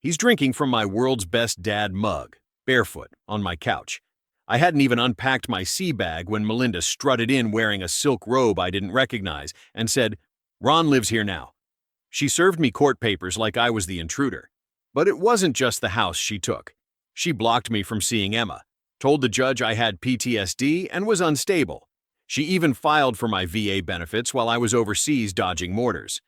He's drinking from my world's best dad mug, barefoot, on my couch. I hadn't even unpacked my sea bag when Melinda strutted in wearing a silk robe I didn't recognize and said, "Ron lives here now." She served me court papers like I was the intruder. But it wasn't just the house she took. She blocked me from seeing Emma, told the judge I had PTSD and was unstable. She even filed for my VA benefits while I was overseas dodging mortars.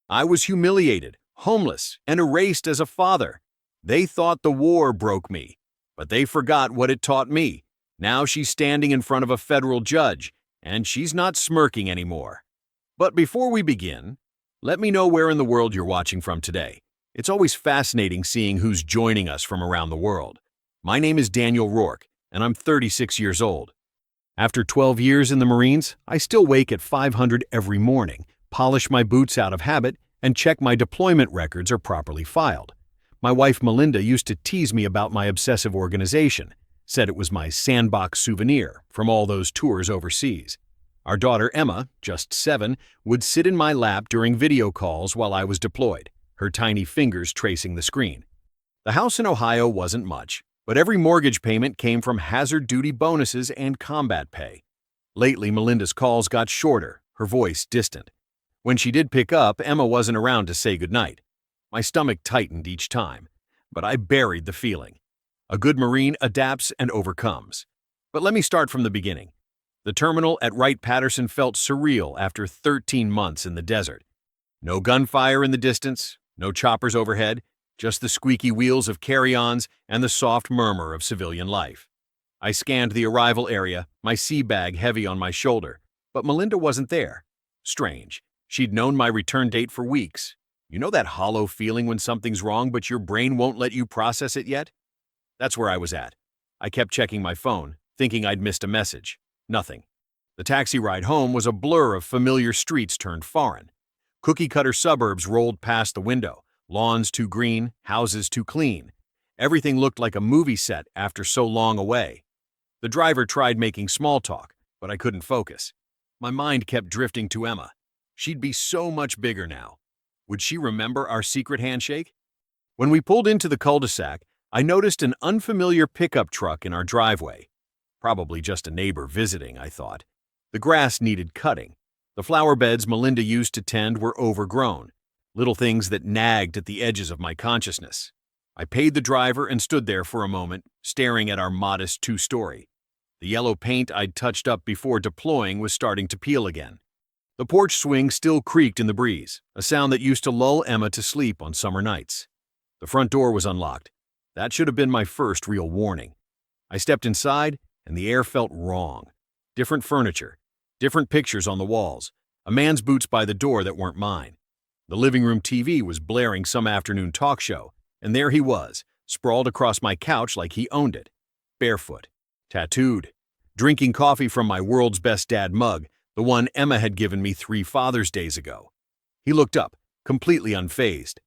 I was humiliated, homeless, and erased as a father. They thought the war broke me, but they forgot what it taught me. Now she's standing in front of a federal judge, and she's not smirking anymore. But before we begin, let me know where in the world you're watching from today. It's always fascinating seeing who's joining us from around the world. My name is Daniel Rourke, and I'm 36 years old. After 12 years in the Marines, I still wake at 500 every morning, polish my boots out of habit, and check my deployment records are properly filed. My wife Melinda used to tease me about my obsessive organization, said it was my sandbox souvenir from all those tours overseas. Our daughter Emma, just 7, would sit in my lap during video calls while I was deployed, her tiny fingers tracing the screen. The house in Ohio wasn't much, but every mortgage payment came from hazard duty bonuses and combat pay. Lately, Melinda's calls got shorter, her voice distant. When she did pick up, Emma wasn't around to say goodnight. My stomach tightened each time, but I buried the feeling. A good Marine adapts and overcomes. But let me start from the beginning. The terminal at Wright-Patterson felt surreal after 13 months in the desert. No gunfire in the distance, no choppers overhead, just the squeaky wheels of carry-ons and the soft murmur of civilian life. I scanned the arrival area, my sea bag heavy on my shoulder, but Melinda wasn't there. Strange. She'd known my return date for weeks. You know that hollow feeling when something's wrong but your brain won't let you process it yet? That's where I was at. I kept checking my phone, thinking I'd missed a message. Nothing. The taxi ride home was a blur of familiar streets turned foreign. Cookie-cutter suburbs rolled past the window, lawns too green, houses too clean. Everything looked like a movie set after so long away. The driver tried making small talk, but I couldn't focus. My mind kept drifting to Emma. She'd be so much bigger now. Would she remember our secret handshake? When we pulled into the cul-de-sac, I noticed an unfamiliar pickup truck in our driveway. Probably just a neighbor visiting, I thought. The grass needed cutting. The flower beds Melinda used to tend were overgrown, little things that nagged at the edges of my consciousness. I paid the driver and stood there for a moment, staring at our modest 2-story. The yellow paint I'd touched up before deploying was starting to peel again. The porch swing still creaked in the breeze, a sound that used to lull Emma to sleep on summer nights. The front door was unlocked. That should have been my first real warning. I stepped inside, and the air felt wrong. Different furniture, different pictures on the walls, a man's boots by the door that weren't mine. The living room TV was blaring some afternoon talk show, and there he was, sprawled across my couch like he owned it. Barefoot, tattooed, drinking coffee from my world's best dad mug, the one Emma had given me 3 Father's Days ago. He looked up, completely unfazed.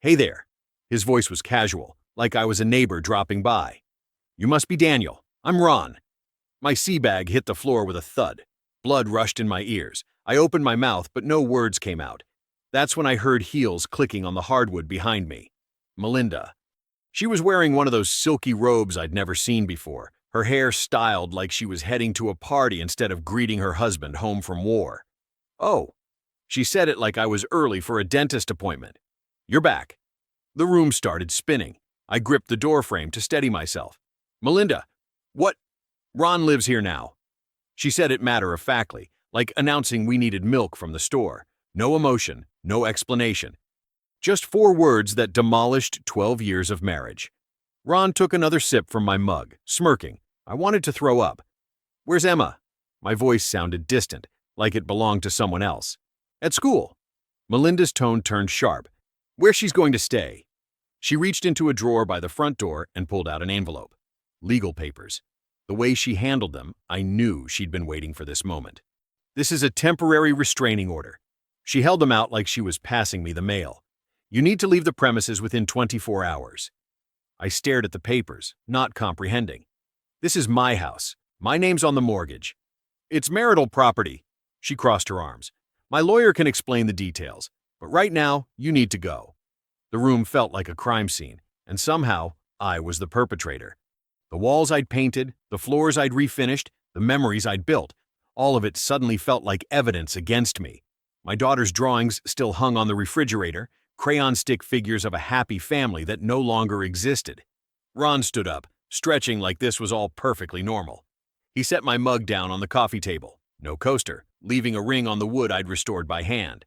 "Hey there." His voice was casual, like I was a neighbor dropping by. "You must be Daniel. I'm Ron." My sea bag hit the floor with a thud. Blood rushed in my ears. I opened my mouth, but no words came out. That's when I heard heels clicking on the hardwood behind me. Melinda. She was wearing one of those silky robes I'd never seen before, her hair styled like she was heading to a party instead of greeting her husband home from war. "Oh." She said it like I was early for a dentist appointment. "You're back." The room started spinning. I gripped the doorframe to steady myself. "Melinda, what? Ron lives here now." She said it matter-of-factly, like announcing we needed milk from the store. No emotion, no explanation. Just 4 words that demolished 12 years of marriage. Ron took another sip from my mug, smirking. I wanted to throw up. "Where's Emma?" My voice sounded distant, like it belonged to someone else. "At school." Melinda's tone turned sharp. "Where she's going to stay." She reached into a drawer by the front door and pulled out an envelope. Legal papers. The way she handled them, I knew she'd been waiting for this moment. "This is a temporary restraining order." She held them out like she was passing me the mail. "You need to leave the premises within 24 hours." I stared at the papers, not comprehending. "This is my house. My name's on the mortgage." "It's marital property." She crossed her arms. "My lawyer can explain the details, but right now, you need to go." The room felt like a crime scene, and somehow I was the perpetrator. The walls I'd painted, the floors I'd refinished, the memories I'd built, all of it suddenly felt like evidence against me. My daughter's drawings still hung on the refrigerator, crayon stick figures of a happy family that no longer existed. Ron stood up, stretching like this was all perfectly normal. He set my mug down on the coffee table, no coaster, leaving a ring on the wood I'd restored by hand.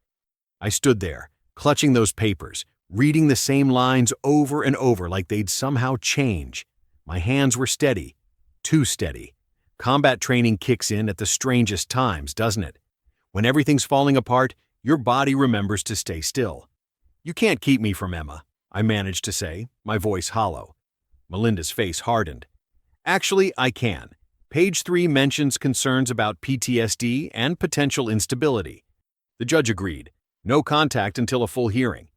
I stood there, clutching those papers, reading the same lines over and over like they'd somehow change. My hands were steady, too steady. Combat training kicks in at the strangest times, doesn't it? When everything's falling apart, your body remembers to stay still. "You can't keep me from Emma," I managed to say, my voice hollow. Melinda's face hardened. "Actually, I can. Page 3 mentions concerns about PTSD and potential instability." The judge agreed. No contact until a full hearing.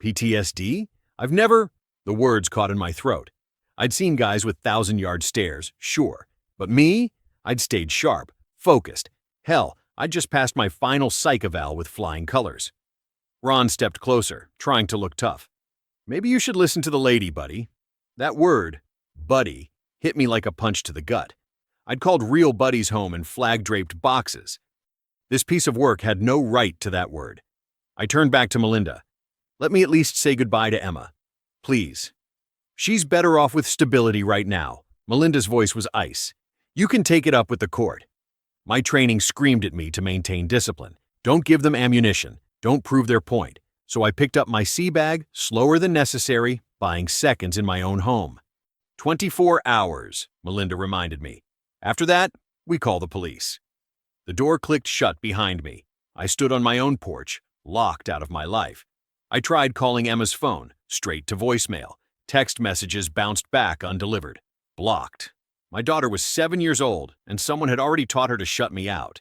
PTSD? I've never… The words caught in my throat. I'd seen guys with 1,000-yard stares, sure. But me? I'd stayed sharp, focused. Hell, I'd just passed my final psych eval with flying colors. Ron stepped closer, trying to look tough. "Maybe you should listen to the lady, buddy." That word, buddy, hit me like a punch to the gut. I'd called real buddies home in flag-draped boxes. This piece of work had no right to that word. I turned back to Melinda. "Let me at least say goodbye to Emma. Please." "She's better off with stability right now." Melinda's voice was ice. "You can take it up with the court." My training screamed at me to maintain discipline. Don't give them ammunition. Don't prove their point. So I picked up my sea bag, slower than necessary, buying seconds in my own home. 24 hours, Melinda reminded me. After that, we call the police. The door clicked shut behind me. I stood on my own porch, locked out of my life. I tried calling Emma's phone, straight to voicemail. Text messages bounced back undelivered. Blocked. My daughter was 7 years old, and someone had already taught her to shut me out.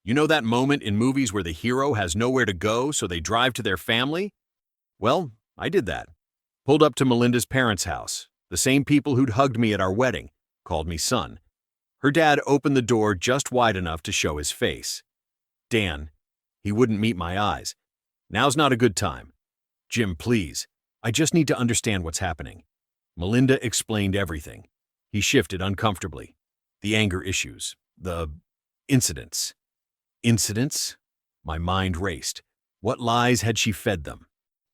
You know that moment in movies where the hero has nowhere to go, so they drive to their family? Well, I did that. Pulled up to Melinda's parents' house. The same people who'd hugged me at our wedding called me son. Her dad opened the door just wide enough to show his face. Dan. He wouldn't meet my eyes. Now's not a good time. Jim, please. I just need to understand what's happening. Melinda explained everything. He shifted uncomfortably. The anger issues. The incidents. Incidents? My mind raced. What lies had she fed them?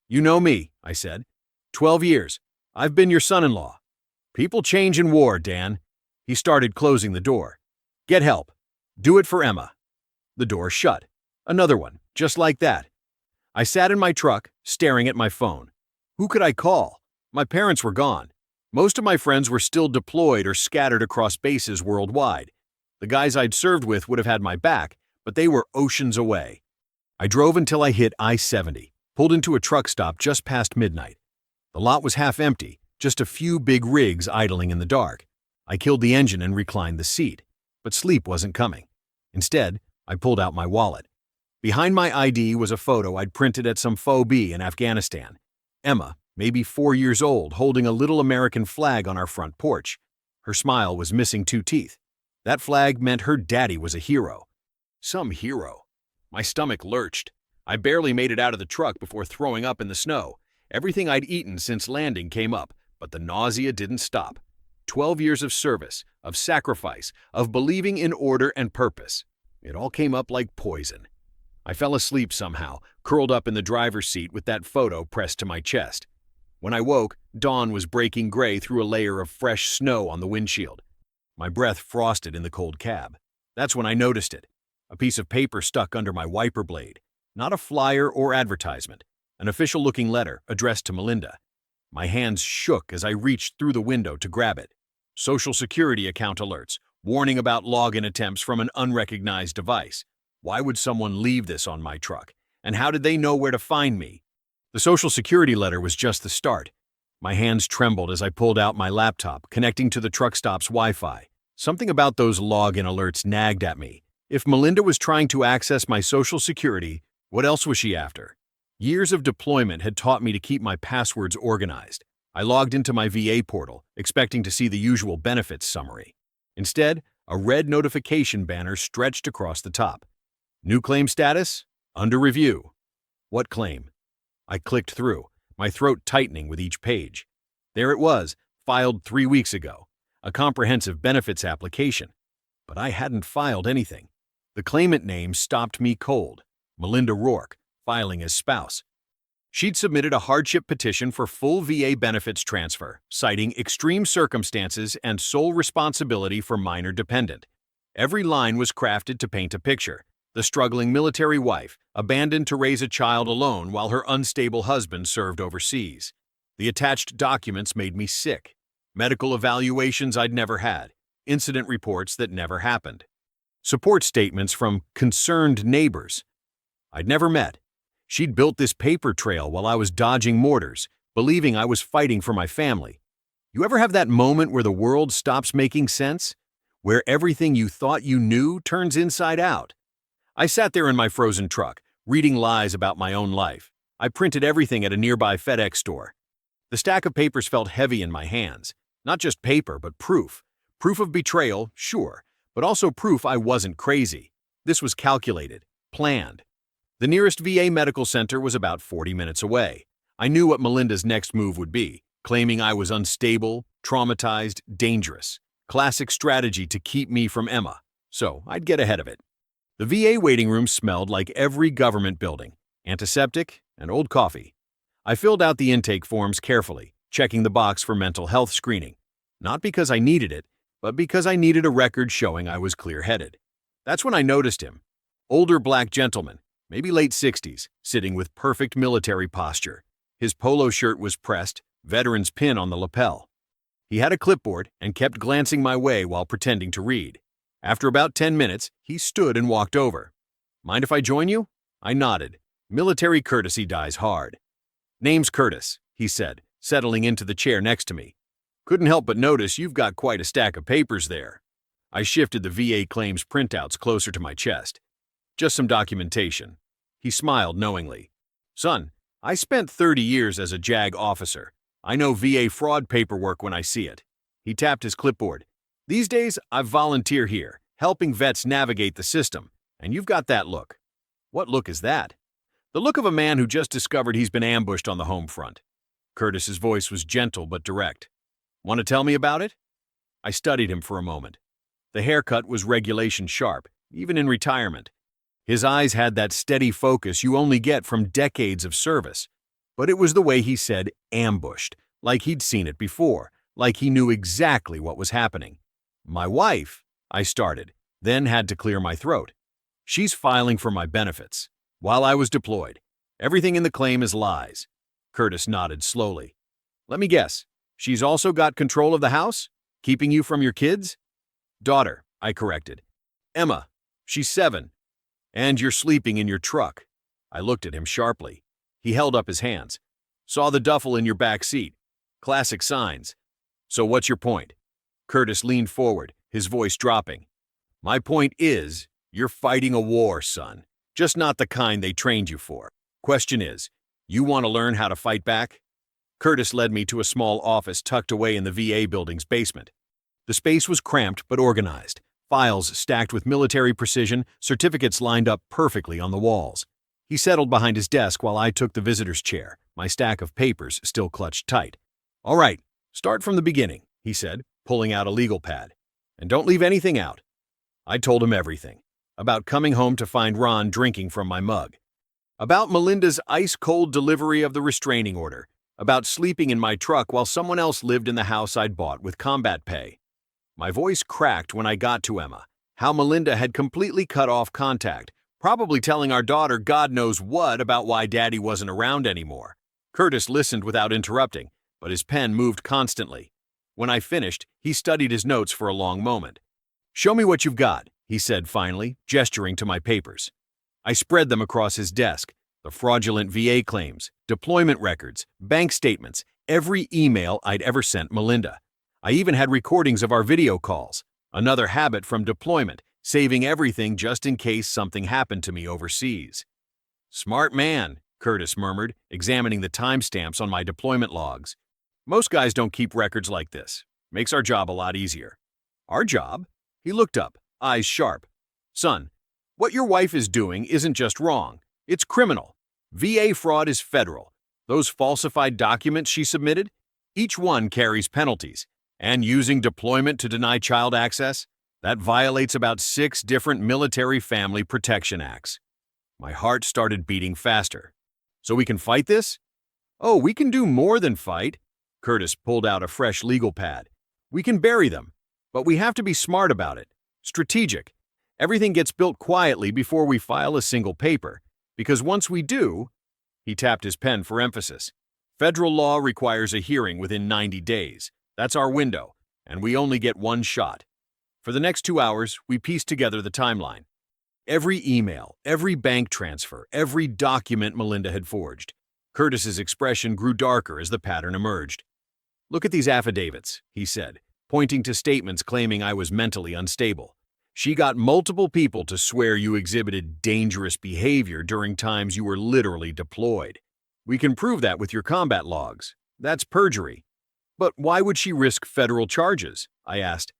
You know me, I said. 12 years. I've been your son-in-law. People change in war, Dan. He started closing the door. Get help. Do it for Emma. The door shut. Another one, just like that. I sat in my truck, staring at my phone. Who could I call? My parents were gone. Most of my friends were still deployed or scattered across bases worldwide. The guys I'd served with would have had my back, but they were oceans away. I drove until I hit I-70, pulled into a truck stop just past midnight. The lot was half empty, just a few big rigs idling in the dark. I killed the engine and reclined the seat, but sleep wasn't coming. Instead, I pulled out my wallet. Behind my ID was a photo I'd printed at some phobie in Afghanistan. Emma, maybe 4 years old, holding a little American flag on our front porch. Her smile was missing 2 teeth. That flag meant her daddy was a hero. Some hero. My stomach lurched. I barely made it out of the truck before throwing up in the snow. Everything I'd eaten since landing came up, but the nausea didn't stop. 12 years of service, of sacrifice, of believing in order and purpose. It all came up like poison. I fell asleep somehow, curled up in the driver's seat with that photo pressed to my chest. When I woke, dawn was breaking gray through a layer of fresh snow on the windshield. My breath frosted in the cold cab. That's when I noticed it. A piece of paper stuck under my wiper blade. Not a flyer or advertisement. An official-looking letter addressed to Melinda. My hands shook as I reached through the window to grab it. Social Security account alerts, warning about login attempts from an unrecognized device. Why would someone leave this on my truck? And how did they know where to find me? The Social Security letter was just the start. My hands trembled as I pulled out my laptop, connecting to the truck stop's Wi-Fi. Something about those login alerts nagged at me. If Melinda was trying to access my Social Security, what else was she after? Years of deployment had taught me to keep my passwords organized. I logged into my VA portal, expecting to see the usual benefits summary. Instead, a red notification banner stretched across the top. New claim status? Under review. What claim? I clicked through. my throat tightening with each page. There it was, filed 3 weeks ago, a comprehensive benefits application. But I hadn't filed anything. The claimant name stopped me cold. Melinda Rourke, filing as spouse. She'd submitted a hardship petition for full VA benefits transfer, citing extreme circumstances and sole responsibility for minor dependent. Every line was crafted to paint a picture. The struggling military wife, abandoned to raise a child alone while her unstable husband served overseas. The attached documents made me sick. Medical evaluations I'd never had. Incident reports that never happened. Support statements from concerned neighbors I'd never met. She'd built this paper trail while I was dodging mortars, believing I was fighting for my family. You ever have that moment where the world stops making sense? Where everything you thought you knew turns inside out? I sat there in my frozen truck, reading lies about my own life. I printed everything at a nearby FedEx store. The stack of papers felt heavy in my hands. Not just paper, but proof. Proof of betrayal, sure, but also proof I wasn't crazy. This was calculated, planned. The nearest VA medical center was about 40 minutes away. I knew what Melinda's next move would be, claiming I was unstable, traumatized, dangerous. Classic strategy to keep me from Emma, so I'd get ahead of it. The VA waiting room smelled like every government building, antiseptic and old coffee. I filled out the intake forms carefully, checking the box for mental health screening. Not because I needed it, but because I needed a record showing I was clear-headed. That's when I noticed him. Older black gentleman, maybe late 60s, sitting with perfect military posture. His polo shirt was pressed, veteran's pin on the lapel. He had a clipboard and kept glancing my way while pretending to read. After about 10 minutes, he stood and walked over. "Mind if I join you?" I nodded. Military courtesy dies hard. "Name's Curtis," he said, settling into the chair next to me. "Couldn't help but notice you've got quite a stack of papers there." I shifted the VA claims printouts closer to my chest. "Just some documentation." He smiled knowingly. "Son, I spent 30 years as a JAG officer. I know VA fraud paperwork when I see it." He tapped his clipboard. "These days, I volunteer here, helping vets navigate the system, and you've got that look." "What look is that?" "The look of a man who just discovered he's been ambushed on the home front." Curtis's voice was gentle but direct. "Want to tell me about it?" I studied him for a moment. The haircut was regulation sharp, even in retirement. His eyes had that steady focus you only get from decades of service. But it was the way he said ambushed, like he'd seen it before, like he knew exactly what was happening. "My wife," I started, then had to clear my throat. "She's filing for my benefits. While I was deployed. Everything in the claim is lies." Curtis nodded slowly. "Let me guess. She's also got control of the house? Keeping you from your kids?" "Daughter," I corrected. "Emma. She's 7. And you're sleeping in your truck." I looked at him sharply. He held up his hands. "Saw the duffel in your back seat. Classic signs." "So what's your point?" Curtis leaned forward, his voice dropping. "My point is, you're fighting a war, son. Just not the kind they trained you for. Question is, you want to learn how to fight back?" Curtis led me to a small office tucked away in the VA building's basement. The space was cramped but organized. Files stacked with military precision, certificates lined up perfectly on the walls. He settled behind his desk while I took the visitor's chair, my stack of papers still clutched tight. "All right, start from the beginning," he said, pulling out a legal pad. "And don't leave anything out." I told him everything. About coming home to find Ron drinking from my mug. About Melinda's ice-cold delivery of the restraining order. About sleeping in my truck while someone else lived in the house I'd bought with combat pay. My voice cracked when I got to Emma. How Melinda had completely cut off contact, probably telling our daughter God knows what about why Daddy wasn't around anymore. Curtis listened without interrupting, but his pen moved constantly. When I finished, he studied his notes for a long moment. "Show me what you've got," he said finally, gesturing to my papers. I spread them across his desk. The fraudulent VA claims, deployment records, bank statements, every email I'd ever sent Melinda. I even had recordings of our video calls. Another habit from deployment, saving everything just in case something happened to me overseas. "Smart man," Curtis murmured, examining the timestamps on my deployment logs. "Most guys don't keep records like this. Makes our job a lot easier." "Our job?" He looked up, eyes sharp. "Son, what your wife is doing isn't just wrong. It's criminal. VA fraud is federal. Those falsified documents she submitted, each one carries penalties. And using deployment to deny child access, that violates about 6 different military family protection acts. My heart started beating faster. So we can fight this? Oh, we can do more than fight. Curtis pulled out a fresh legal pad. We can bury them, but we have to be smart about it. Strategic. Everything gets built quietly before we file a single paper, because once we do, he tapped his pen for emphasis. Federal law requires a hearing within 90 days. That's our window, and we only get one shot. For the next 2 hours, we piece together the timeline. Every email, every bank transfer, every document Melinda had forged. Curtis's expression grew darker as the pattern emerged. Look at these affidavits, he said, pointing to statements claiming I was mentally unstable. She got multiple people to swear you exhibited dangerous behavior during times you were literally deployed. We can prove that with your combat logs. That's perjury. But why would she risk federal charges? I asked.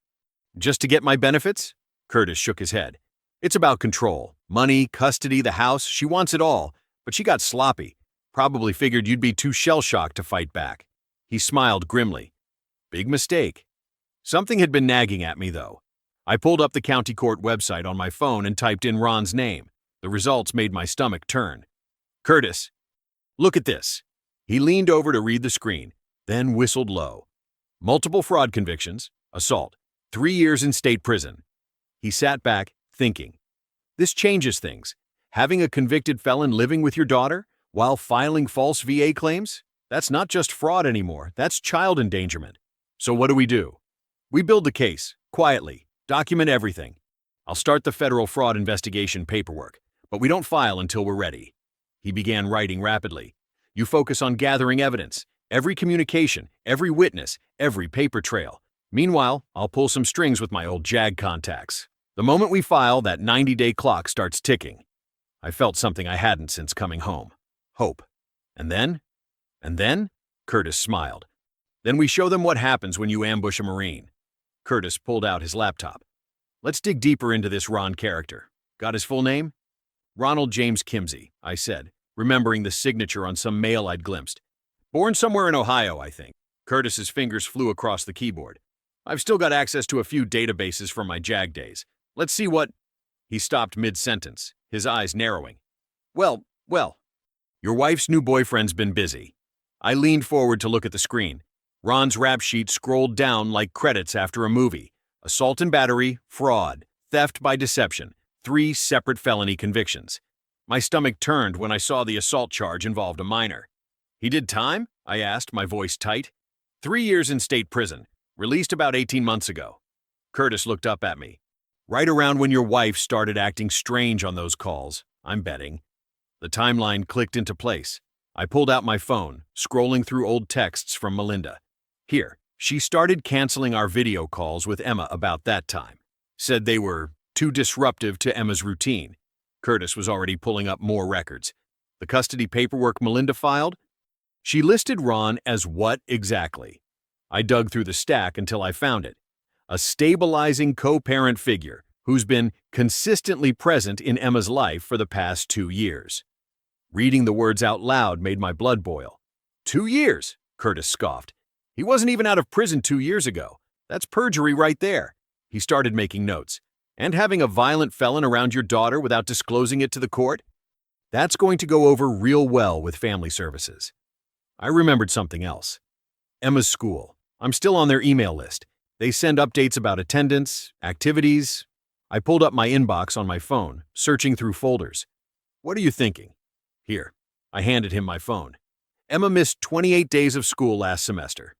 Just to get my benefits? Curtis shook his head. It's about control. Money, custody, the house. She wants it all, but she got sloppy. Probably figured you'd be too shell-shocked to fight back. He smiled grimly. Big mistake. Something had been nagging at me, though. I pulled up the county court website on my phone and typed in Ron's name. The results made my stomach turn. Curtis, look at this. He leaned over to read the screen, then whistled low. Multiple fraud convictions, assault, 3 years in state prison. He sat back, thinking. This changes things. Having a convicted felon living with your daughter while filing false VA claims? That's not just fraud anymore, that's child endangerment. So what do? We build the case, quietly, document everything. I'll start the federal fraud investigation paperwork, but we don't file until we're ready. He began writing rapidly. You focus on gathering evidence, every communication, every witness, every paper trail. Meanwhile, I'll pull some strings with my old JAG contacts. The moment we file, that 90-day clock starts ticking. I felt something I hadn't since coming home. Hope. And then? Curtis smiled. Then we show them what happens when you ambush a Marine. Curtis pulled out his laptop. Let's dig deeper into this Ron character. Got his full name? Ronald James Kimsey, I said, remembering the signature on some mail I'd glimpsed. Born somewhere in Ohio, I think. Curtis's fingers flew across the keyboard. I've still got access to a few databases from my JAG days. Let's see what... He stopped mid-sentence, his eyes narrowing. Well. Your wife's new boyfriend's been busy. I leaned forward to look at the screen. Ron's rap sheet scrolled down like credits after a movie. Assault and battery, fraud, theft by deception, 3 separate felony convictions. My stomach turned when I saw the assault charge involved a minor. He did time? I asked, my voice tight. 3 years in state prison, released about 18 months ago. Curtis looked up at me. Right around when your wife started acting strange on those calls, I'm betting. The timeline clicked into place. I pulled out my phone, scrolling through old texts from Melinda. Here, she started canceling our video calls with Emma about that time. Said they were too disruptive to Emma's routine. Curtis was already pulling up more records. The custody paperwork Melinda filed? She listed Ron as what exactly? I dug through the stack until I found it. A stabilizing co-parent figure who's been consistently present in Emma's life for the past 2 years. Reading the words out loud made my blood boil. 2 years, Curtis scoffed. He wasn't even out of prison 2 years ago. That's perjury right there. He started making notes. And having a violent felon around your daughter without disclosing it to the court? That's going to go over real well with family services. I remembered something else. Emma's school. I'm still on their email list. They send updates about attendance, activities. I pulled up my inbox on my phone, searching through folders. What are you thinking? Here. I handed him my phone. Emma missed 28 days of school last semester.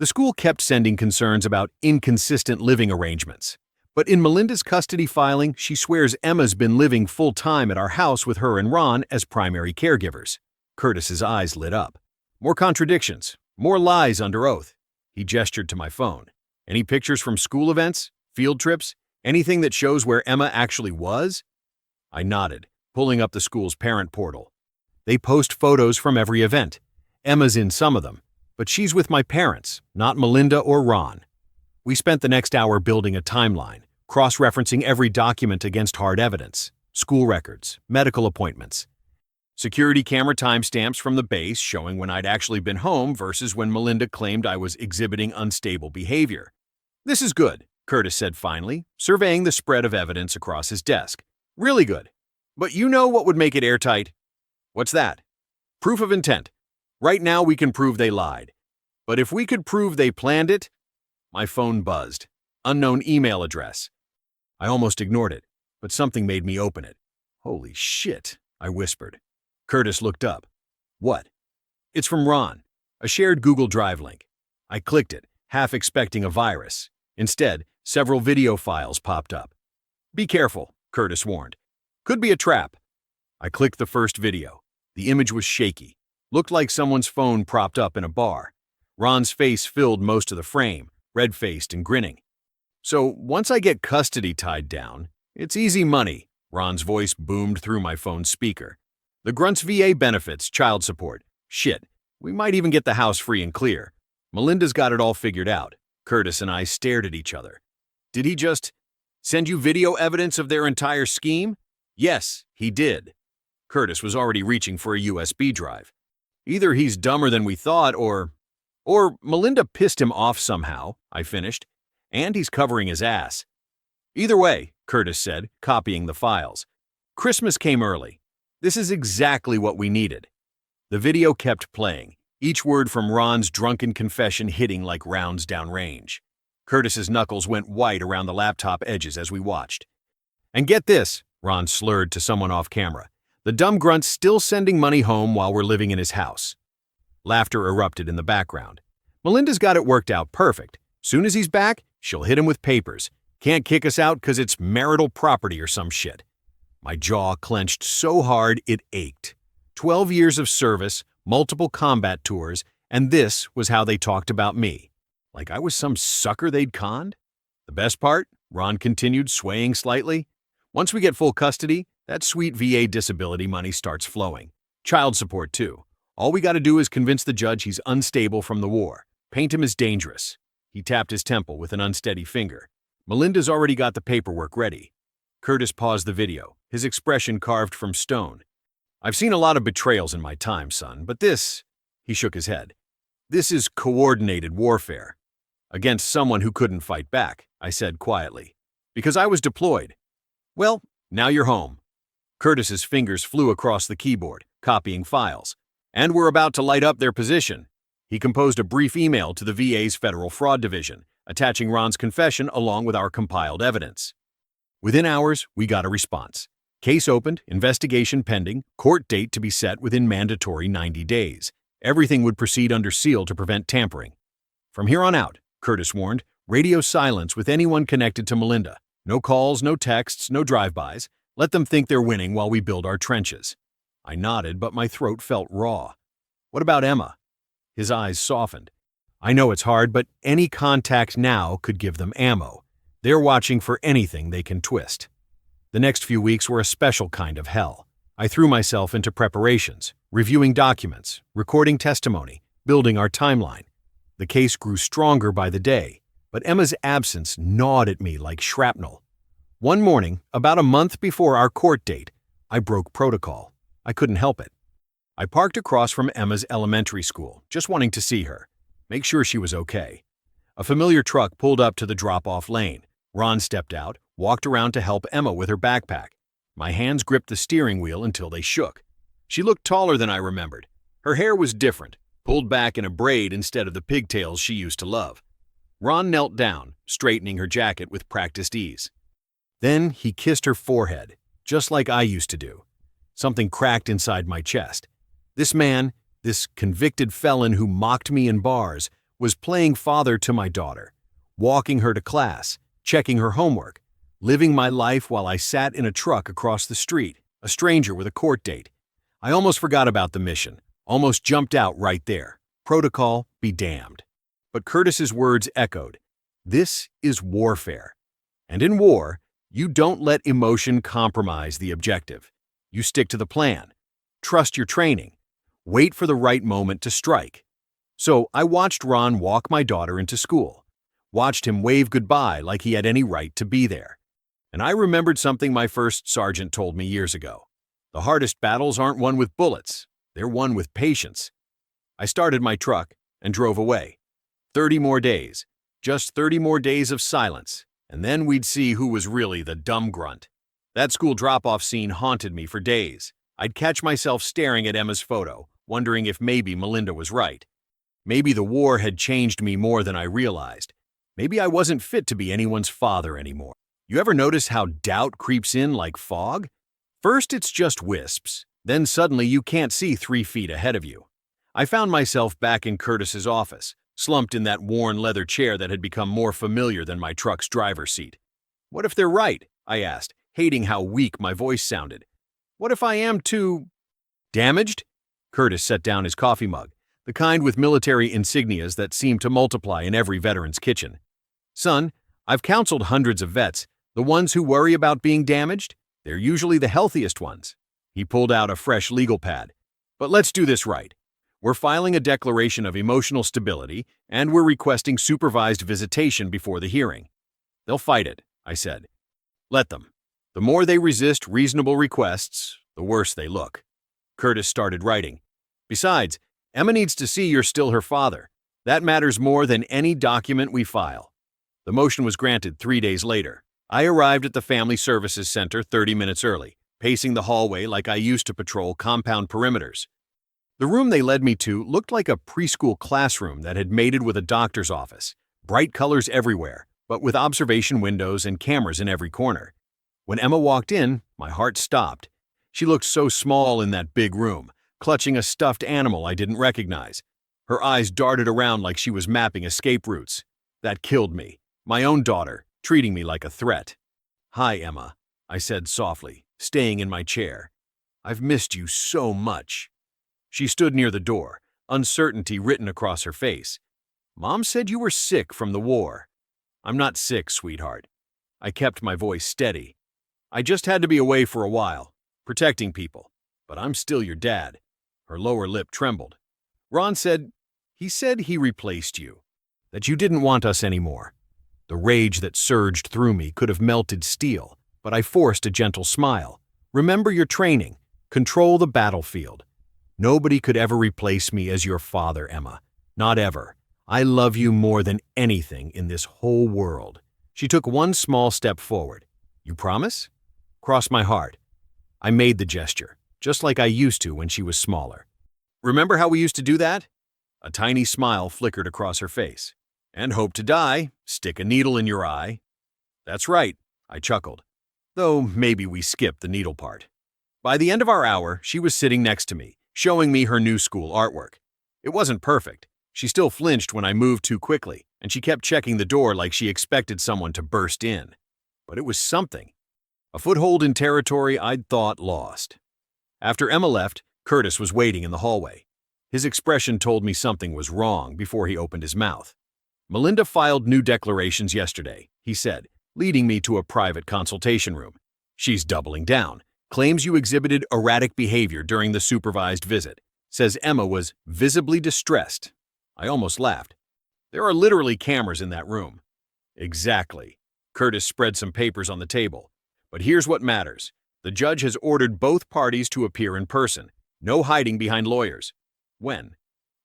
The school kept sending concerns about inconsistent living arrangements. But in Melinda's custody filing, she swears Emma's been living full-time at our house with her and Ron as primary caregivers. Curtis's eyes lit up. More contradictions, more lies under oath. He gestured to my phone. Any pictures from school events, field trips, anything that shows where Emma actually was? I nodded, pulling up the school's parent portal. They post photos from every event. Emma's in some of them, but she's with my parents, not Melinda or Ron. We spent the next hour building a timeline, cross-referencing every document against hard evidence, school records, medical appointments. Security camera timestamps from the base showing when I'd actually been home versus when Melinda claimed I was exhibiting unstable behavior. "This is good," Curtis said finally, surveying the spread of evidence across his desk. "Really good. But you know what would make it airtight?" "What's that?" "Proof of intent. Right now we can prove they lied. But if we could prove they planned it..." My phone buzzed. Unknown email address. I almost ignored it, but something made me open it. "Holy shit," I whispered. Curtis looked up. "What?" "It's from Ron. A shared Google Drive link." I clicked it, half expecting a virus. Instead, several video files popped up. "Be careful," Curtis warned. "Could be a trap." I clicked the first video. The image was shaky. Looked like someone's phone propped up in a bar. Ron's face filled most of the frame, red-faced and grinning. "So once I get custody tied down, it's easy money," Ron's voice boomed through my phone's speaker. "The Grunt's VA benefits, child support. Shit, we might even get the house free and clear. Melinda's got it all figured out." Curtis and I stared at each other. "Did he just send you video evidence of their entire scheme?" "Yes, he did." Curtis was already reaching for a USB drive. "Either he's dumber than we thought, or Melinda pissed him off somehow," I finished. "And he's covering his ass." "Either way," Curtis said, copying the files. "Christmas came early. This is exactly what we needed." The video kept playing, each word from Ron's drunken confession hitting like rounds downrange. Curtis's knuckles went white around the laptop edges as we watched. "And get this," Ron slurred to someone off camera. "The dumb grunt's still sending money home while we're living in his house." Laughter erupted in the background. "Melinda's got it worked out perfect. Soon as he's back, she'll hit him with papers. Can't kick us out 'cause it's marital property or some shit." My jaw clenched so hard it ached. 12 years of service, multiple combat tours, and this was how they talked about me. Like I was some sucker they'd conned? "The best part," Ron continued, swaying slightly, "once we get full custody, that sweet VA disability money starts flowing. Child support, too. All we gotta do is convince the judge he's unstable from the war. Paint him as dangerous." He tapped his temple with an unsteady finger. "Melinda's already got the paperwork ready." Curtis paused the video, his expression carved from stone. "I've seen a lot of betrayals in my time, son, but this..." He shook his head. "This is coordinated warfare." "Against someone who couldn't fight back," I said quietly. "Because I was deployed." "Well, now you're home." Curtis's fingers flew across the keyboard, copying files. "And we're about to light up their position." He composed a brief email to the VA's Federal Fraud Division, attaching Ron's confession along with our compiled evidence. Within hours, we got a response. Case opened, investigation pending, court date to be set within mandatory 90 days. Everything would proceed under seal to prevent tampering. "From here on out," Curtis warned, "radio silence with anyone connected to Melinda. No calls, no texts, no drive-bys. Let them think they're winning while we build our trenches." I nodded, but my throat felt raw. "What about Emma?" His eyes softened. "I know it's hard, but any contact now could give them ammo. They're watching for anything they can twist." The next few weeks were a special kind of hell. I threw myself into preparations, reviewing documents, recording testimony, building our timeline. The case grew stronger by the day, but Emma's absence gnawed at me like shrapnel. One morning, about a month before our court date, I broke protocol. I couldn't help it. I parked across from Emma's elementary school, just wanting to see her, make sure she was okay. A familiar truck pulled up to the drop-off lane. Ron stepped out, walked around to help Emma with her backpack. My hands gripped the steering wheel until they shook. She looked taller than I remembered. Her hair was different, pulled back in a braid instead of the pigtails she used to love. Ron knelt down, straightening her jacket with practiced ease. Then he kissed her forehead, just like I used to do. Something cracked inside my chest. This man, this convicted felon who mocked me in bars, was playing father to my daughter, walking her to class, checking her homework, living my life while I sat in a truck across the street, a stranger with a court date. I almost forgot about the mission, almost jumped out right there. Protocol be damned. But Curtis's words echoed. This is warfare. And in war, you don't let emotion compromise the objective. You stick to the plan. Trust your training. Wait for the right moment to strike. So I watched Ron walk my daughter into school. Watched him wave goodbye like he had any right to be there. And I remembered something my first sergeant told me years ago. The hardest battles aren't won with bullets. They're won with patience. I started my truck and drove away. 30 more days. Just 30 more days of silence. And then we'd see who was really the dumb grunt. That school drop-off scene haunted me for days. I'd catch myself staring at Emma's photo, wondering if maybe Melinda was right. Maybe the war had changed me more than I realized. Maybe I wasn't fit to be anyone's father anymore. You ever notice how doubt creeps in like fog? First it's just wisps, then suddenly you can't see 3 feet ahead of you. I found myself back in Curtis's office, slumped in that worn leather chair that had become more familiar than my truck's driver's seat. What if they're right? I asked, hating how weak my voice sounded. What if I am too damaged? Curtis set down his coffee mug, the kind with military insignias that seem to multiply in every veteran's kitchen. Son, I've counseled hundreds of vets. The ones who worry about being damaged, they're usually the healthiest ones. He pulled out a fresh legal pad. But let's do this right. We're filing a declaration of emotional stability, and we're requesting supervised visitation before the hearing. They'll fight it, I said. Let them. The more they resist reasonable requests, the worse they look. Curtis started writing. Besides, Emma needs to see you're still her father. That matters more than any document we file. The motion was granted 3 days later. I arrived at the Family Services Center 30 minutes early, pacing the hallway like I used to patrol compound perimeters. The room they led me to looked like a preschool classroom that had mated with a doctor's office. Bright colors everywhere, but with observation windows and cameras in every corner. When Emma walked in, my heart stopped. She looked so small in that big room, clutching a stuffed animal I didn't recognize. Her eyes darted around like she was mapping escape routes. That killed me. My own daughter, treating me like a threat. Hi, Emma, I said softly, staying in my chair. I've missed you so much. She stood near the door, uncertainty written across her face. Mom said you were sick from the war. I'm not sick, sweetheart. I kept my voice steady. I just had to be away for a while, protecting people, but I'm still your dad. Her lower lip trembled. Ron said he replaced you, that you didn't want us anymore. The rage that surged through me could have melted steel, but I forced a gentle smile. Remember your training. Control the battlefield. Nobody could ever replace me as your father, Emma. Not ever. I love you more than anything in this whole world. She took one small step forward. You promise? Cross my heart. I made the gesture, just like I used to when she was smaller. Remember how we used to do that? A tiny smile flickered across her face. And hope to die, stick a needle in your eye. That's right, I chuckled. Though maybe we skipped the needle part. By the end of our hour, she was sitting next to me, showing me her new school artwork. It wasn't perfect. She still flinched when I moved too quickly, and she kept checking the door like she expected someone to burst in. But it was something. A foothold in territory I'd thought lost. After Emma left, Curtis was waiting in the hallway. His expression told me something was wrong before he opened his mouth. Melinda filed new declarations yesterday, he said, leading me to a private consultation room. She's doubling down, claims you exhibited erratic behavior during the supervised visit, says Emma was visibly distressed. I almost laughed. There are literally cameras in that room. Exactly. Curtis spread some papers on the table. But here's what matters. The judge has ordered both parties to appear in person. No hiding behind lawyers. When?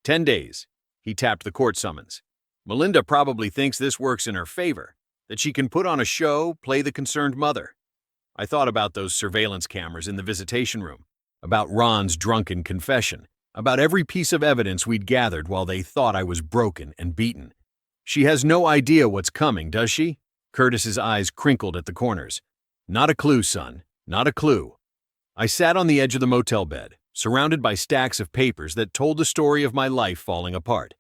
10 days. He tapped the court summons. Melinda probably thinks this works in her favor, that she can put on a show, play the concerned mother. I thought about those surveillance cameras in the visitation room, about Ron's drunken confession, about every piece of evidence we'd gathered while they thought I was broken and beaten. She has no idea what's coming, does she? Curtis's eyes crinkled at the corners. Not a clue, son. Not a clue. I sat on the edge of the motel bed, surrounded by stacks of papers that told the story of my life falling apart.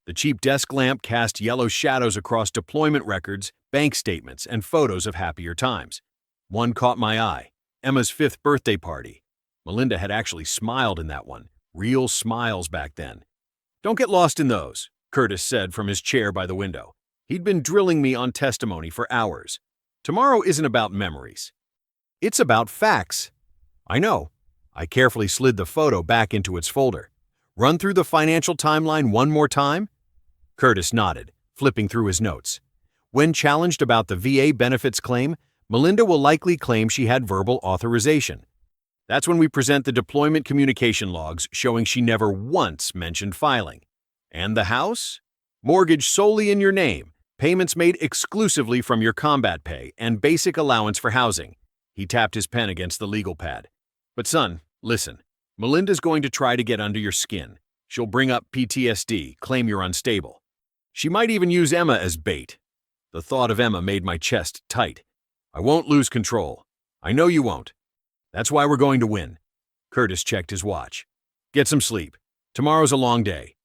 The cheap desk lamp cast yellow shadows across deployment records, bank statements, and photos of happier times. One caught my eye, Emma's 5th birthday party. Melinda had actually smiled in that one, real smiles back then. Don't get lost in those, Curtis said from his chair by the window. He'd been drilling me on testimony for hours. Tomorrow isn't about memories. It's about facts. I know. I carefully slid the photo back into its folder. Run through the financial timeline one more time? Curtis nodded, flipping through his notes. When challenged about the VA benefits claim, Melinda will likely claim she had verbal authorization. That's when we present the deployment communication logs showing she never once mentioned filing. And the house? Mortgage solely in your name, payments made exclusively from your combat pay, and basic allowance for housing. He tapped his pen against the legal pad. But son, listen. Melinda's going to try to get under your skin. She'll bring up PTSD, claim you're unstable. She might even use Emma as bait. The thought of Emma made my chest tight. I won't lose control. I know you won't. That's why we're going to win. Curtis checked his watch. Get some sleep. Tomorrow's a long day.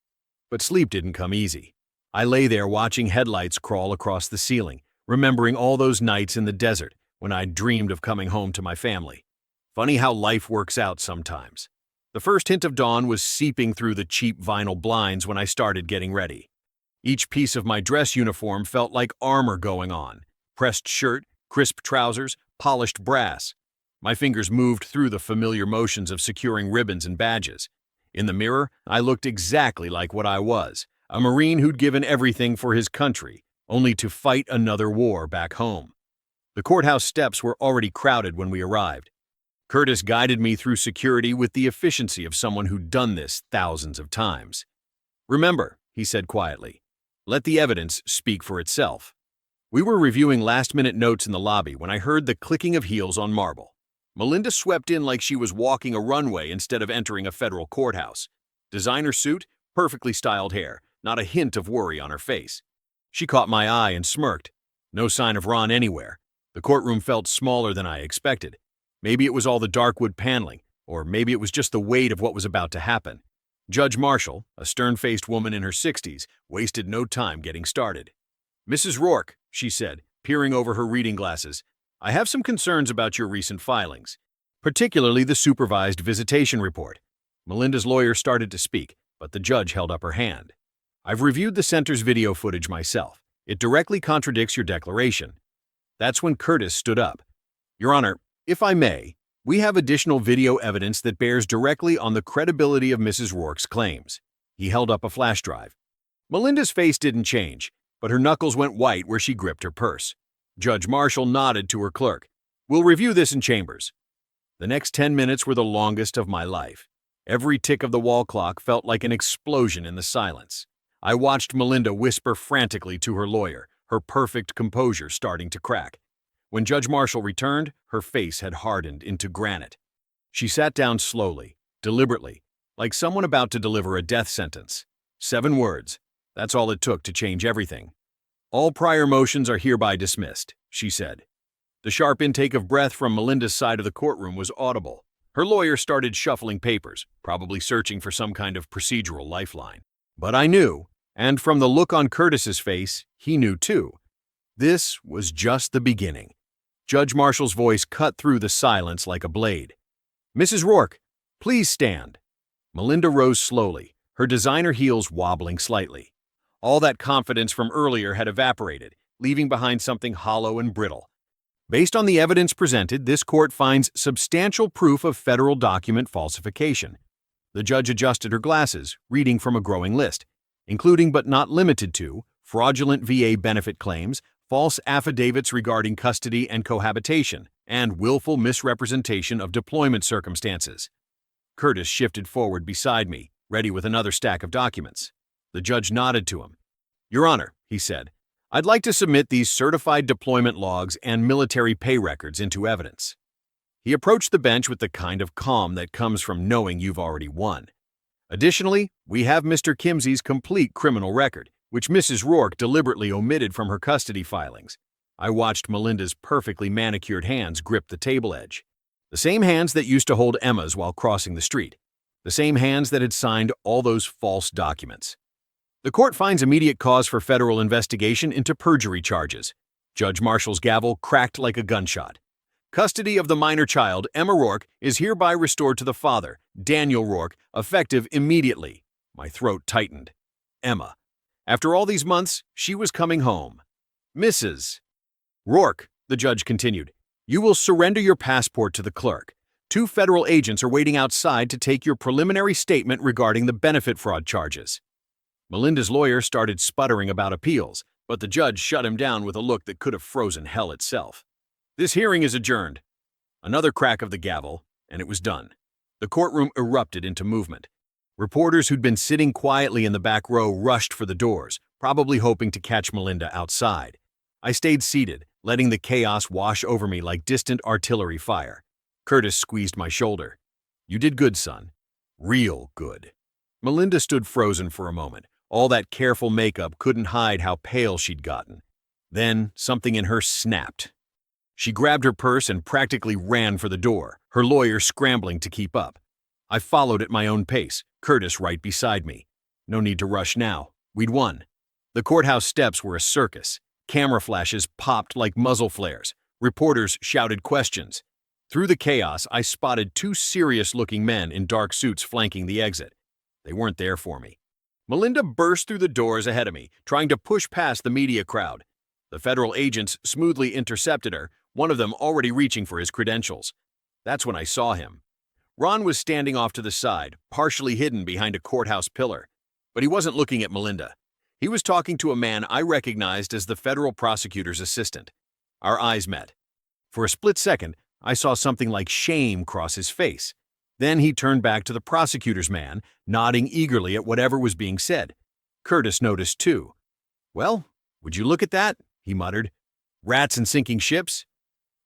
But sleep didn't come easy. I lay there watching headlights crawl across the ceiling, remembering all those nights in the desert when I'd dreamed of coming home to my family. Funny how life works out sometimes. The first hint of dawn was seeping through the cheap vinyl blinds when I started getting ready. Each piece of my dress uniform felt like armor going on. Pressed shirt, crisp trousers, polished brass. My fingers moved through the familiar motions of securing ribbons and badges. In the mirror, I looked exactly like what I was, a Marine who'd given everything for his country, only to fight another war back home. The courthouse steps were already crowded when we arrived. Curtis guided me through security with the efficiency of someone who'd done this thousands of times. Remember, he said quietly, let the evidence speak for itself. We were reviewing last-minute notes in the lobby when I heard the clicking of heels on marble. Melinda swept in like she was walking a runway instead of entering a federal courthouse. Designer suit, perfectly styled hair, not a hint of worry on her face. She caught my eye and smirked. No sign of Ron anywhere. The courtroom felt smaller than I expected. Maybe it was all the dark wood paneling, or maybe it was just the weight of what was about to happen. Judge Marshall, a stern-faced woman in her 60s, wasted no time getting started. Mrs. Rourke, she said, peering over her reading glasses, I have some concerns about your recent filings, particularly the supervised visitation report. Melinda's lawyer started to speak, but the judge held up her hand. I've reviewed the center's video footage myself. It directly contradicts your declaration. That's when Curtis stood up. Your Honor, if I may, we have additional video evidence that bears directly on the credibility of Mrs. Rourke's claims. He held up a flash drive. Melinda's face didn't change, but her knuckles went white where she gripped her purse. Judge Marshall nodded to her clerk. We'll review this in chambers. The next 10 minutes were the longest of my life. Every tick of the wall clock felt like an explosion in the silence. I watched Melinda whisper frantically to her lawyer, her perfect composure starting to crack. When Judge Marshall returned, her face had hardened into granite. She sat down slowly, deliberately, like someone about to deliver a death sentence. 7 words. That's all it took to change everything. All prior motions are hereby dismissed, she said. The sharp intake of breath from Melinda's side of the courtroom was audible. Her lawyer started shuffling papers, probably searching for some kind of procedural lifeline. But I knew, and from the look on Curtis's face, he knew too. This was just the beginning. Judge Marshall's voice cut through the silence like a blade. Mrs. Rourke, please stand. Melinda rose slowly, her designer heels wobbling slightly. All that confidence from earlier had evaporated, leaving behind something hollow and brittle. Based on the evidence presented, this court finds substantial proof of federal document falsification. The judge adjusted her glasses, reading from a growing list, including but not limited to fraudulent VA benefit claims, false affidavits regarding custody and cohabitation, and willful misrepresentation of deployment circumstances. Curtis shifted forward beside me, ready with another stack of documents. The judge nodded to him. Your Honor, he said, I'd like to submit these certified deployment logs and military pay records into evidence. He approached the bench with the kind of calm that comes from knowing you've already won. Additionally, we have Mr. Kimsey's complete criminal record, which Mrs. Rourke deliberately omitted from her custody filings. I watched Melinda's perfectly manicured hands grip the table edge. The same hands that used to hold Emma's while crossing the street. The same hands that had signed all those false documents. The court finds immediate cause for federal investigation into perjury charges. Judge Marshall's gavel cracked like a gunshot. Custody of the minor child, Emma Rourke, is hereby restored to the father, Daniel Rourke, effective immediately. My throat tightened. Emma. After all these months, she was coming home. Mrs. Rourke, the judge continued, you will surrender your passport to the clerk. 2 federal agents are waiting outside to take your preliminary statement regarding the benefit fraud charges. Melinda's lawyer started sputtering about appeals, but the judge shut him down with a look that could have frozen hell itself. This hearing is adjourned. Another crack of the gavel, and it was done. The courtroom erupted into movement. Reporters who'd been sitting quietly in the back row rushed for the doors, probably hoping to catch Melinda outside. I stayed seated, letting the chaos wash over me like distant artillery fire. Curtis squeezed my shoulder. "You did good, son. Real good." Melinda stood frozen for a moment. All that careful makeup couldn't hide how pale she'd gotten. Then something in her snapped. She grabbed her purse and practically ran for the door, her lawyer scrambling to keep up. I followed at my own pace, Curtis right beside me. No need to rush now. We'd won. The courthouse steps were a circus. Camera flashes popped like muzzle flares. Reporters shouted questions. Through the chaos, I spotted two serious-looking men in dark suits flanking the exit. They weren't there for me. Melinda burst through the doors ahead of me, trying to push past the media crowd. The federal agents smoothly intercepted her, one of them already reaching for his credentials. That's when I saw him. Ron was standing off to the side, partially hidden behind a courthouse pillar. But he wasn't looking at Melinda. He was talking to a man I recognized as the federal prosecutor's assistant. Our eyes met. For a split second, I saw something like shame cross his face. Then he turned back to the prosecutor's man, nodding eagerly at whatever was being said. Curtis noticed too. "Well, would you look at that?" he muttered. "Rats and sinking ships?"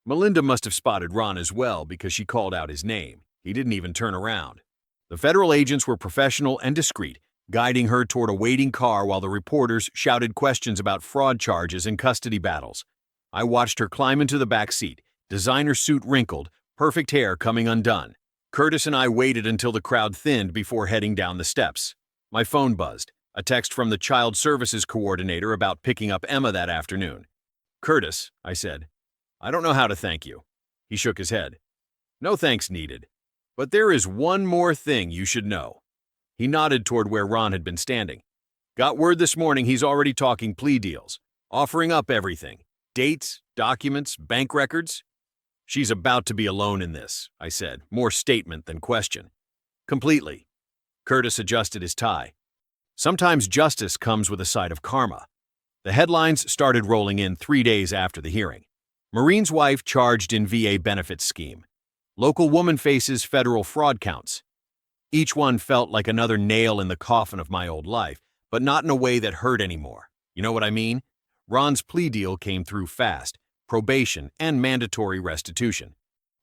Melinda must have spotted Ron as well because she called out his name. He didn't even turn around. The federal agents were professional and discreet, guiding her toward a waiting car while the reporters shouted questions about fraud charges and custody battles. I watched her climb into the back seat, designer suit wrinkled, perfect hair coming undone. Curtis and I waited until the crowd thinned before heading down the steps. My phone buzzed, a text from the child services coordinator about picking up Emma that afternoon. "Curtis," I said, "I don't know how to thank you." He shook his head. "No thanks needed. But there is one more thing you should know." He nodded toward where Ron had been standing. "Got word this morning he's already talking plea deals, offering up everything. Dates, documents, bank records." "She's about to be alone in this," I said, more statement than question. "Completely." Curtis adjusted his tie. Sometimes justice comes with a side of karma. The headlines started rolling in 3 days after the hearing. Marine's wife charged in VA benefits scheme. Local woman faces federal fraud counts. Each one felt like another nail in the coffin of my old life, but not in a way that hurt anymore. You know what I mean? Ron's plea deal came through fast, probation and mandatory restitution.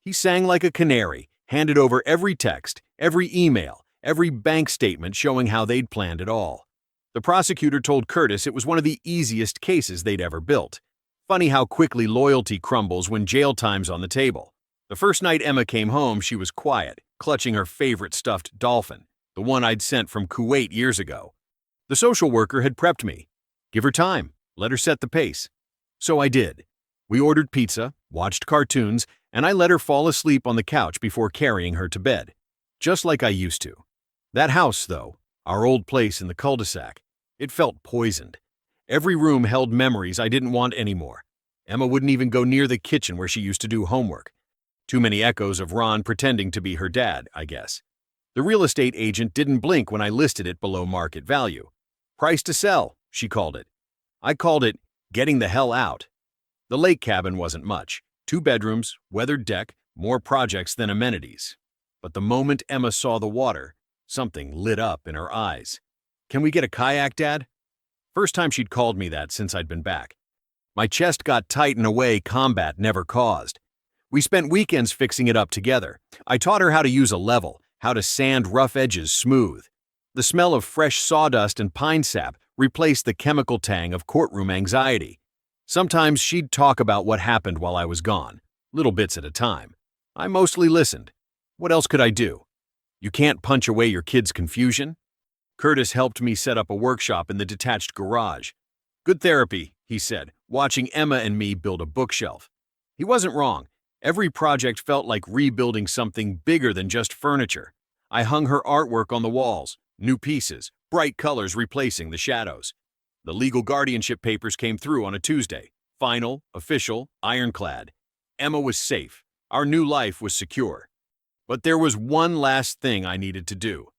He sang like a canary, handed over every text, every email, every bank statement showing how they'd planned it all. The prosecutor told Curtis it was one of the easiest cases they'd ever built. Funny how quickly loyalty crumbles when jail time's on the table. The first night Emma came home, she was quiet, clutching her favorite stuffed dolphin, the one I'd sent from Kuwait years ago. The social worker had prepped me. Give her time, let her set the pace. So I did. We ordered pizza, watched cartoons, and I let her fall asleep on the couch before carrying her to bed. Just like I used to. That house, though, our old place in the cul-de-sac, it felt poisoned. Every room held memories I didn't want anymore. Emma wouldn't even go near the kitchen where she used to do homework. Too many echoes of Ron pretending to be her dad, I guess. The real estate agent didn't blink when I listed it below market value. Price to sell, she called it. I called it getting the hell out. The lake cabin wasn't much. 2 bedrooms, weathered deck, more projects than amenities. But the moment Emma saw the water, something lit up in her eyes. "Can we get a kayak, Dad?" First time she'd called me that since I'd been back. My chest got tight in a way combat never caused. We spent weekends fixing it up together. I taught her how to use a level, how to sand rough edges smooth. The smell of fresh sawdust and pine sap replaced the chemical tang of courtroom anxiety. Sometimes she'd talk about what happened while I was gone, little bits at a time. I mostly listened. What else could I do? You can't punch away your kid's confusion? Curtis helped me set up a workshop in the detached garage. "Good therapy," he said, watching Emma and me build a bookshelf. He wasn't wrong. Every project felt like rebuilding something bigger than just furniture. I hung her artwork on the walls, new pieces, bright colors replacing the shadows. The legal guardianship papers came through on a Tuesday. Final, official, ironclad. Emma was safe. Our new life was secure. But there was one last thing I needed to do.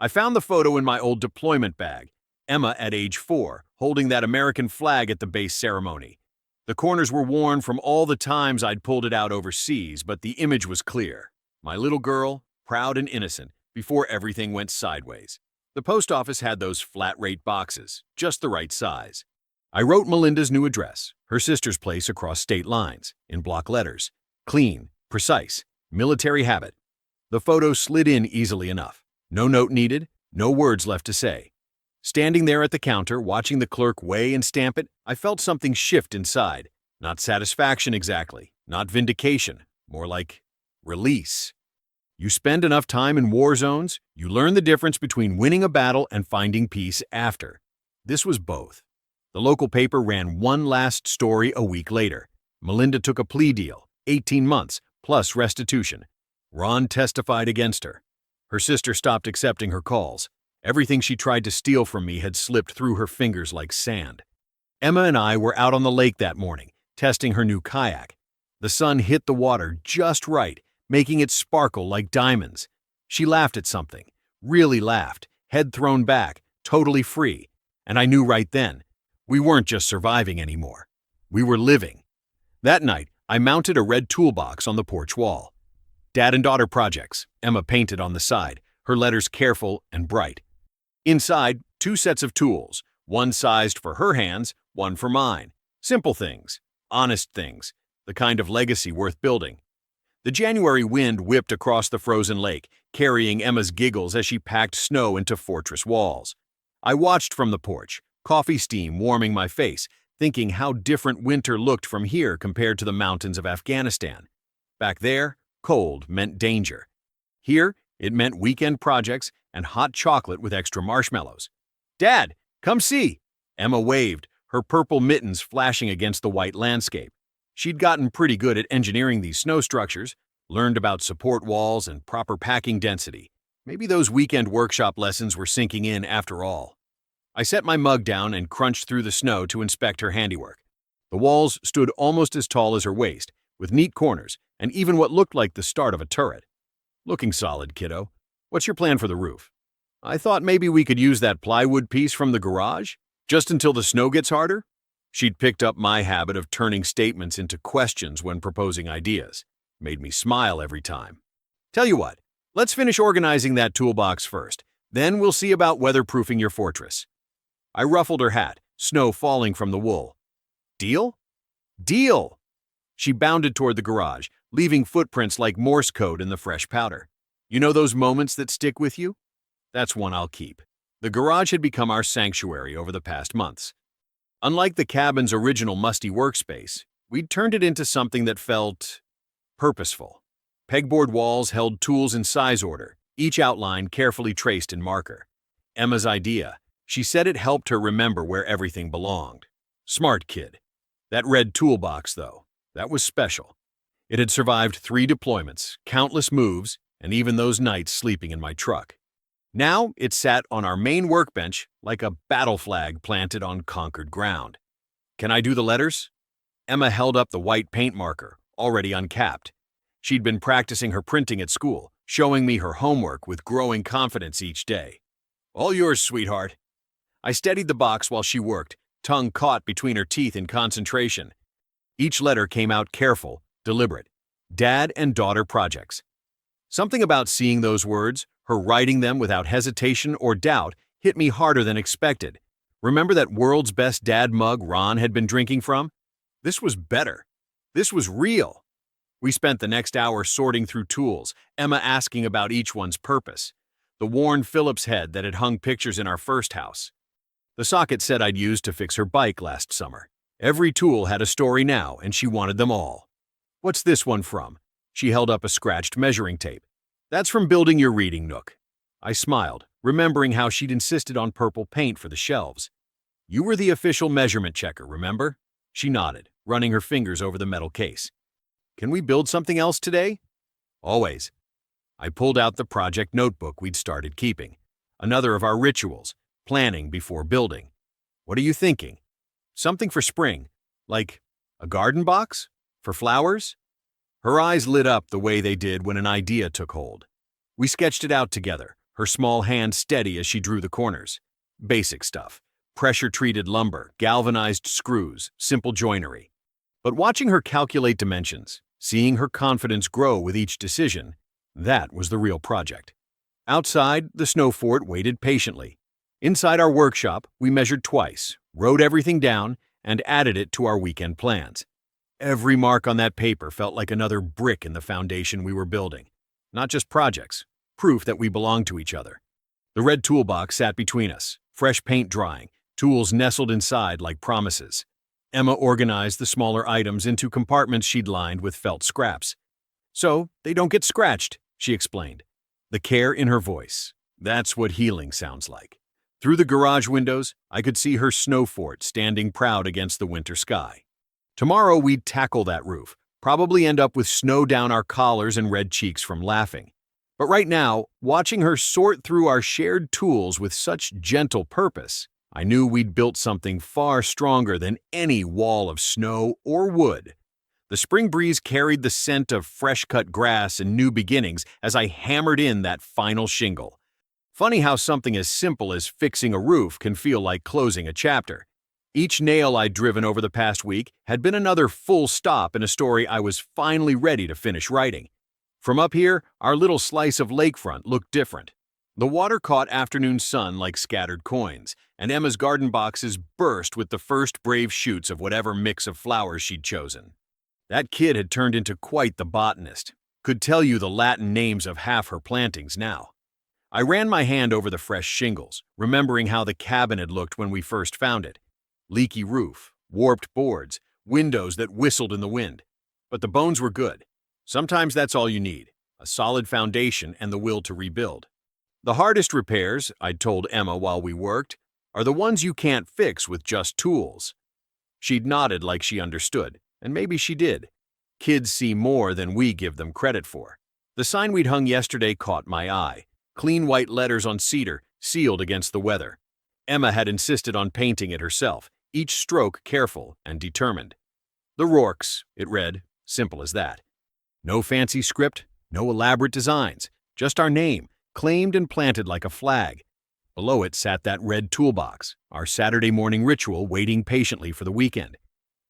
I found the photo in my old deployment bag. Emma at age 4, holding that American flag at the base ceremony. The corners were worn from all the times I'd pulled it out overseas, but the image was clear. My little girl, proud and innocent, before everything went sideways. The post office had those flat-rate boxes, just the right size. I wrote Melinda's new address, her sister's place across state lines, in block letters. Clean, precise, military habit. The photo slid in easily enough. No note needed, no words left to say. Standing there at the counter, watching the clerk weigh and stamp it, I felt something shift inside. Not satisfaction exactly, not vindication, more like release. You spend enough time in war zones, you learn the difference between winning a battle and finding peace after. This was both. The local paper ran one last story a week later. Melinda took a plea deal, 18 months, plus restitution. Ron testified against her. Her sister stopped accepting her calls. Everything she tried to steal from me had slipped through her fingers like sand. Emma and I were out on the lake that morning, testing her new kayak. The sun hit the water just right, making it sparkle like diamonds. She laughed at something, really laughed, head thrown back, totally free. And I knew right then, we weren't just surviving anymore. We were living. That night, I mounted a red toolbox on the porch wall. Dad and daughter projects, Emma painted on the side, her letters careful and bright. Inside, 2 sets of tools, one sized for her hands, one for mine. Simple things, honest things, the kind of legacy worth building. The January wind whipped across the frozen lake, carrying Emma's giggles as she packed snow into fortress walls. I watched from the porch, coffee steam warming my face, thinking how different winter looked from here compared to the mountains of Afghanistan. Back there, cold meant danger. Here, it meant weekend projects and hot chocolate with extra marshmallows. "Dad, come see!" Emma waved, her purple mittens flashing against the white landscape. She'd gotten pretty good at engineering these snow structures, learned about support walls and proper packing density. Maybe those weekend workshop lessons were sinking in after all. I set my mug down and crunched through the snow to inspect her handiwork. The walls stood almost as tall as her waist, with neat corners and even what looked like the start of a turret. "Looking solid, kiddo. What's your plan for the roof?" "I thought maybe we could use that plywood piece from the garage, just until the snow gets harder." She'd picked up my habit of turning statements into questions when proposing ideas. Made me smile every time. "Tell you what, let's finish organizing that toolbox first. Then we'll see about weatherproofing your fortress." I ruffled her hat, snow falling from the wool. "Deal?" "Deal!" She bounded toward the garage, leaving footprints like Morse code in the fresh powder. You know those moments that stick with you? That's one I'll keep. The garage had become our sanctuary over the past months. Unlike the cabin's original musty workspace, we'd turned it into something that felt purposeful. Pegboard walls held tools in size order, each outline carefully traced in marker. Emma's idea. She said it helped her remember where everything belonged. Smart kid. That red toolbox, though, that was special. It had survived 3 deployments, countless moves, and even those nights sleeping in my truck. Now it sat on our main workbench like a battle flag planted on conquered ground. "Can I do the letters?" Emma held up the white paint marker, already uncapped. She'd been practicing her printing at school, showing me her homework with growing confidence each day. "All yours, sweetheart." I steadied the box while she worked, tongue caught between her teeth in concentration. Each letter came out careful, deliberate. Dad and daughter projects. Something about seeing those words, her writing them without hesitation or doubt, hit me harder than expected. Remember that world's best dad mug Ron had been drinking from? This was better. This was real. We spent the next hour sorting through tools, Emma asking about each one's purpose. The worn Phillips head that had hung pictures in our first house. The socket set I'd used to fix her bike last summer. Every tool had a story now, and she wanted them all. "What's this one from?" She held up a scratched measuring tape. "That's from building your reading nook." I smiled, remembering how she'd insisted on purple paint for the shelves. "You were the official measurement checker, remember?" She nodded, running her fingers over the metal case. "Can we build something else today?" "Always." I pulled out the project notebook we'd started keeping. Another of our rituals, planning before building. "What are you thinking?" "Something for spring, like a garden box? For flowers?" Her eyes lit up the way they did when an idea took hold. We sketched it out together, her small hand steady as she drew the corners. Basic stuff. Pressure-treated lumber, galvanized screws, simple joinery. But watching her calculate dimensions, seeing her confidence grow with each decision, That was the real project. Outside, the snow fort waited patiently. Inside our workshop, we measured twice, wrote everything down, and added it to our weekend plans. Every mark on that paper felt like another brick in the foundation we were building. Not just projects, proof that we belonged to each other. The red toolbox sat between us, fresh paint drying, tools nestled inside like promises. Emma organized the smaller items into compartments she'd lined with felt scraps. "So they don't get scratched," she explained. The care in her voice. That's what healing sounds like. Through the garage windows, I could see her snow fort standing proud against the winter sky. Tomorrow we'd tackle that roof, probably end up with snow down our collars and red cheeks from laughing. But right now, watching her sort through our shared tools with such gentle purpose, I knew we'd built something far stronger than any wall of snow or wood. The spring breeze carried the scent of fresh-cut grass and new beginnings as I hammered in that final shingle. Funny how something as simple as fixing a roof can feel like closing a chapter. Each nail I'd driven over the past week had been another full stop in a story I was finally ready to finish writing. From up here, our little slice of lakefront looked different. The water caught afternoon sun like scattered coins, and Emma's garden boxes burst with the first brave shoots of whatever mix of flowers she'd chosen. That kid had turned into quite the botanist, could tell you the Latin names of half her plantings now. I ran my hand over the fresh shingles, remembering how the cabin had looked when we first found it. Leaky roof, warped boards, windows that whistled in the wind. But the bones were good. Sometimes that's all you need, a solid foundation and the will to rebuild. The hardest repairs, I'd told Emma while we worked, are the ones you can't fix with just tools. She'd nodded like she understood, and maybe she did. Kids see more than we give them credit for. The sign we'd hung yesterday caught my eye. Clean white letters on cedar, sealed against the weather. Emma had insisted on painting it herself, each stroke careful and determined. The Rourkes, it read, simple as that. No fancy script, no elaborate designs, just our name, claimed and planted like a flag. Below it sat that red toolbox, our Saturday morning ritual waiting patiently for the weekend.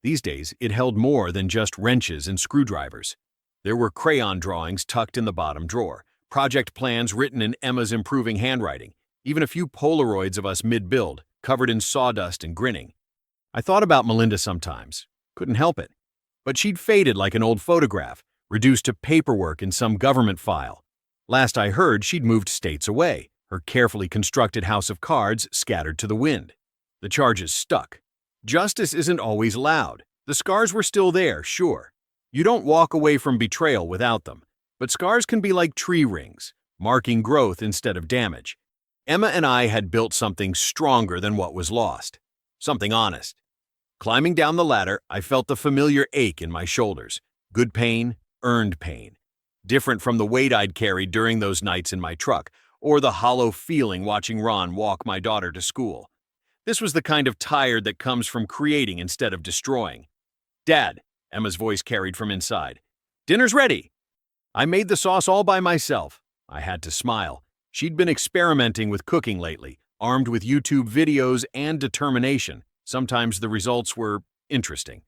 These days, it held more than just wrenches and screwdrivers. There were crayon drawings tucked in the bottom drawer, project plans written in Emma's improving handwriting, even a few Polaroids of us mid-build, covered in sawdust and grinning. I thought about Melinda sometimes. Couldn't help it. But she'd faded like an old photograph, reduced to paperwork in some government file. Last I heard, she'd moved states away, her carefully constructed house of cards scattered to the wind. The charges stuck. Justice isn't always loud. The scars were still there, sure. You don't walk away from betrayal without them. But scars can be like tree rings, marking growth instead of damage. Emma and I had built something stronger than what was lost. Something honest. Climbing down the ladder, I felt the familiar ache in my shoulders. Good pain, earned pain. Different from the weight I'd carried during those nights in my truck, or the hollow feeling watching Ron walk my daughter to school. This was the kind of tired that comes from creating instead of destroying. "Dad," Emma's voice carried from inside. "Dinner's ready." I made the sauce all by myself. I had to smile. She'd been experimenting with cooking lately, armed with YouTube videos and determination. Sometimes the results were interesting.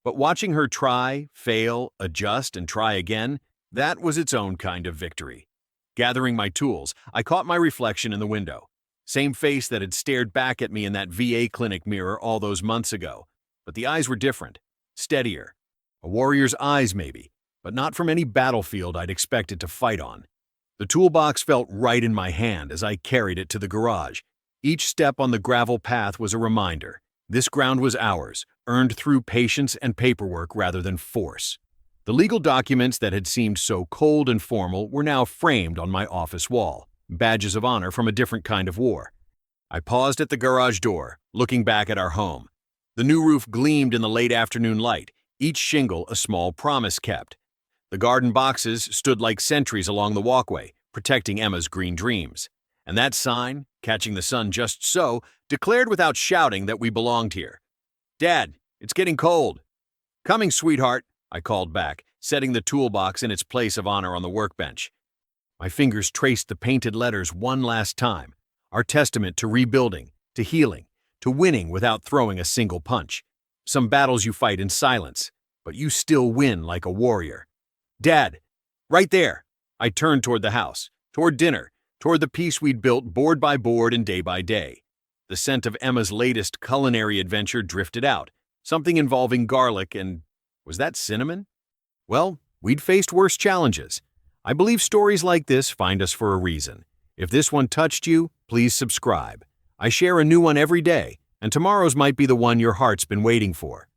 But watching her try, fail, adjust, and try again, that was its own kind of victory. Gathering my tools, I caught my reflection in the window. Same face that had stared back at me in that VA clinic mirror all those months ago. But the eyes were different, steadier. A warrior's eyes, maybe, but not from any battlefield I'd expected to fight on. The toolbox felt right in my hand as I carried it to the garage. Each step on the gravel path was a reminder. This ground was ours, earned through patience and paperwork rather than force. The legal documents that had seemed so cold and formal were now framed on my office wall, badges of honor from a different kind of war. I paused at the garage door, looking back at our home. The new roof gleamed in the late afternoon light, each shingle a small promise kept. The garden boxes stood like sentries along the walkway, protecting Emma's green dreams. And that sign, catching the sun just so, declared without shouting that we belonged here. "Dad, it's getting cold." "Coming, sweetheart," I called back, setting the toolbox in its place of honor on the workbench. My fingers traced the painted letters one last time, our testament to rebuilding, to healing, to winning without throwing a single punch. Some battles you fight in silence, but you still win like a warrior. "Dad, right there." I turned toward the house, toward dinner, toward the peace we'd built board by board and day by day. The scent of Emma's latest culinary adventure drifted out, something involving garlic and… was that cinnamon? Well, we'd faced worse challenges. I believe stories like this find us for a reason. If this one touched you, please subscribe. I share a new one every day, and tomorrow's might be the one your heart's been waiting for.